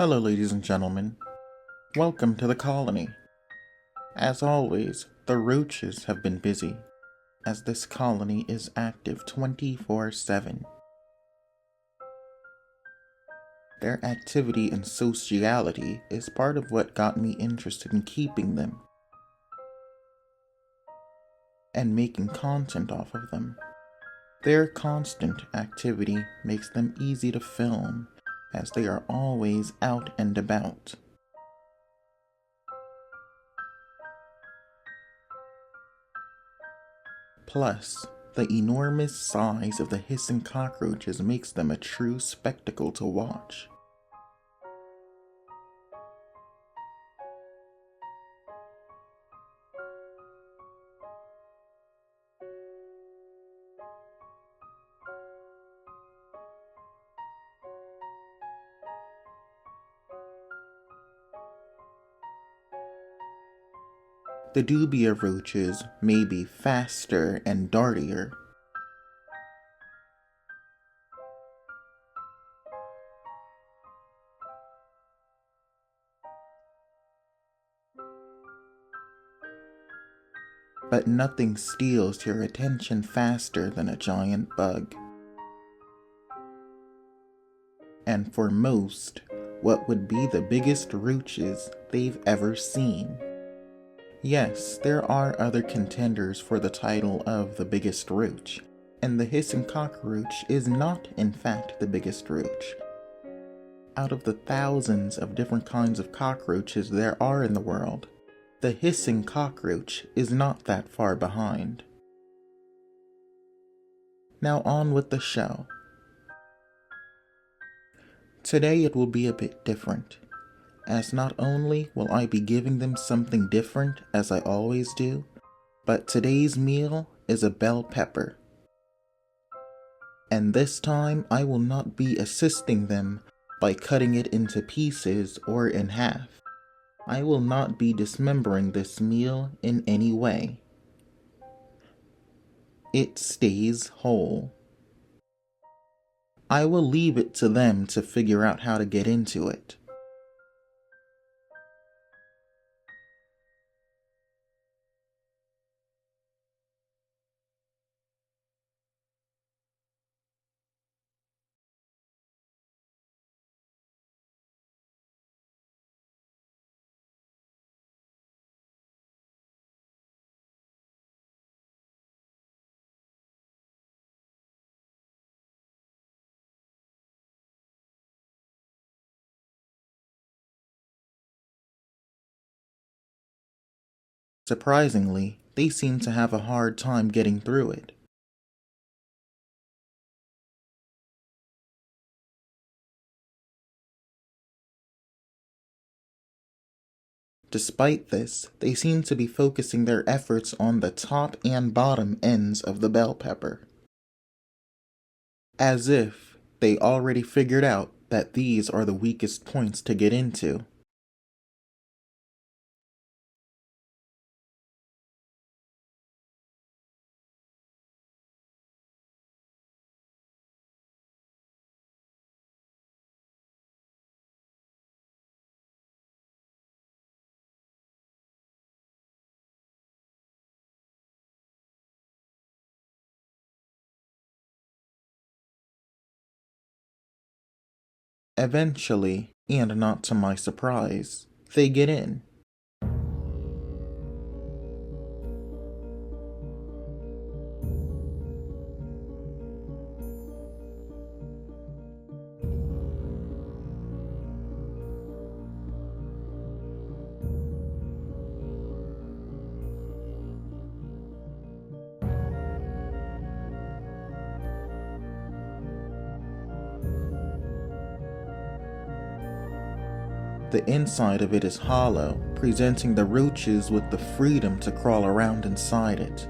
Hello, ladies and gentlemen. Welcome to the colony. As always, the roaches have been busy, as this colony is active 24/7. Their activity and sociality is part of what got me interested in keeping them and making content off of them. Their constant activity makes them easy to film, as they are always out and about. Plus, the enormous size of the hissing cockroaches makes them a true spectacle to watch. The dubia roaches may be faster and dartier, but nothing steals your attention faster than a giant bug. And for most, what would be the biggest roaches they've ever seen. Yes, there are other contenders for the title of the biggest roach, and the hissing cockroach is not, in fact, the biggest roach. Out of the thousands of different kinds of cockroaches there are in the world, the hissing cockroach is not that far behind. Now on with the show. Today it will be a bit different, as not only will I be giving them something different as I always do, but today's meal is a bell pepper. And this time I will not be assisting them by cutting it into pieces or in half. I will not be dismembering this meal in any way. It stays whole. I will leave it to them to figure out how to get into it. Surprisingly, they seem to have a hard time getting through it. Despite this, they seem to be focusing their efforts on the top and bottom ends of the bell pepper, as if they already figured out that these are the weakest points to get into. Eventually, and not to my surprise, they get in. The inside of it is hollow, presenting the roaches with the freedom to crawl around inside it.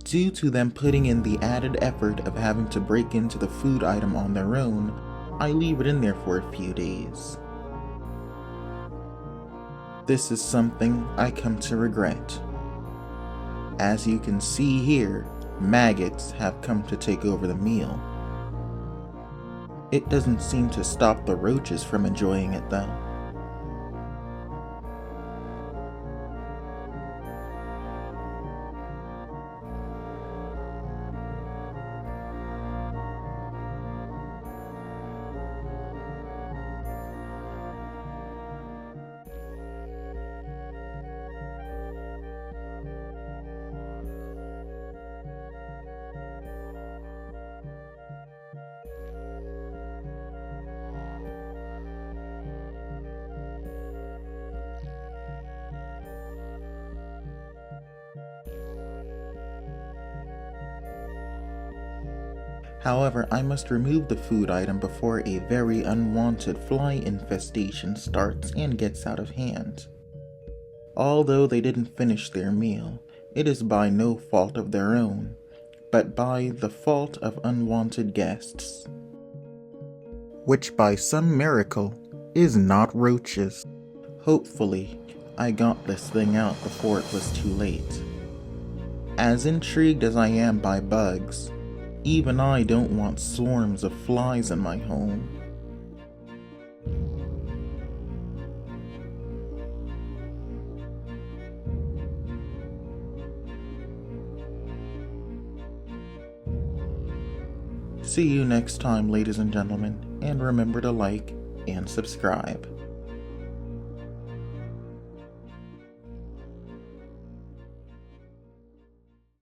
Due to them putting in the added effort of having to break into the food item on their own, I leave it in there for a few days. This is something I come to regret. As you can see here, maggots have come to take over the meal. It doesn't seem to stop the roaches from enjoying it though. However, I must remove the food item before a very unwanted fly infestation starts and gets out of hand. Although they didn't finish their meal, it is by no fault of their own, but by the fault of unwanted guests. Which by some miracle is not roaches. Hopefully, I got this thing out before it was too late. As intrigued as I am by bugs, even I don't want swarms of flies in my home. See you next time, ladies and gentlemen, and remember to like and subscribe.